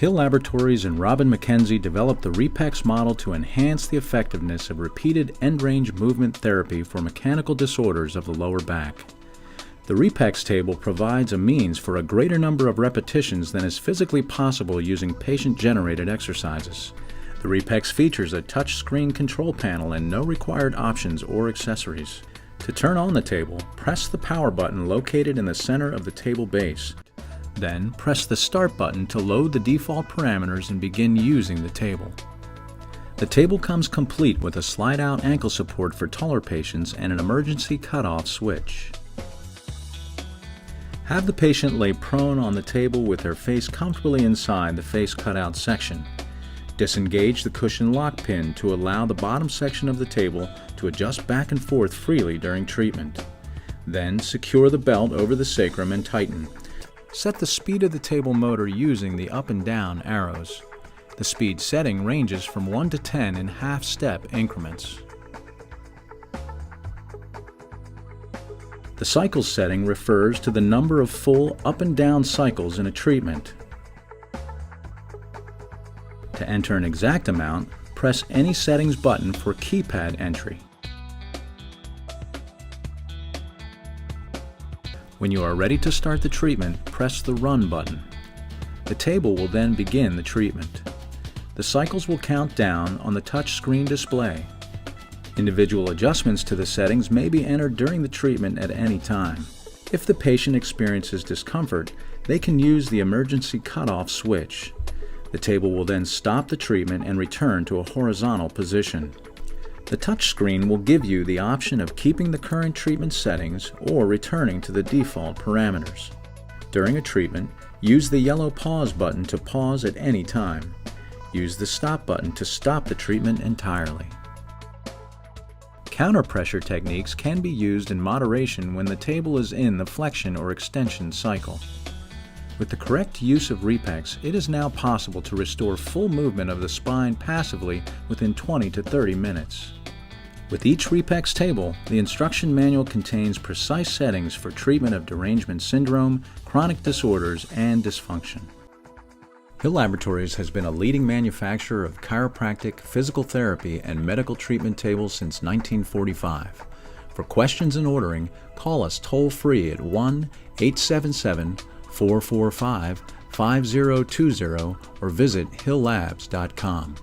Hill Laboratories and Robin McKenzie developed the Repex model to enhance the effectiveness of repeated end-range movement therapy for mechanical disorders of the lower back. The Repex table provides a means for a greater number of repetitions than is physically possible using patient-generated exercises. The Repex features a touch-screen control panel and no required options or accessories. To turn on the table, press the power button located in the center of the table base. Then, press the Start button to load the default parameters and begin using the table. The table comes complete with a slide-out ankle support for taller patients and an emergency cutoff switch. Have the patient lay prone on the table with their face comfortably inside the face cutout section. Disengage the cushion lock pin to allow the bottom section of the table to adjust back and forth freely during treatment. Then, secure the belt over the sacrum and tighten. Set the speed of the table motor using the up and down arrows. The speed setting ranges from 1 to 10 in half-step increments. The cycles setting refers to the number of full up and down cycles in a treatment. To enter an exact amount, press any settings button for keypad entry. When you are ready to start the treatment, press the Run button. The table will then begin the treatment. The cycles will count down on the touch screen display. Individual adjustments to the settings may be entered during the treatment at any time. If the patient experiences discomfort, they can use the emergency cutoff switch. The table will then stop the treatment and return to a horizontal position. The touch screen will give you the option of keeping the current treatment settings or returning to the default parameters. During a treatment, use the yellow pause button to pause at any time. Use the stop button to stop the treatment entirely. Counterpressure techniques can be used in moderation when the table is in the flexion or extension cycle. With the correct use of Repex, it is now possible to restore full movement of the spine passively within 20 to 30 minutes. With each Repex table, the instruction manual contains precise settings for treatment of derangement syndrome, chronic disorders, and dysfunction. Hill Laboratories has been a leading manufacturer of chiropractic, physical therapy, and medical treatment tables since 1945. For questions and ordering, call us toll-free at 1-877-445-5020 or visit hilllabs.com.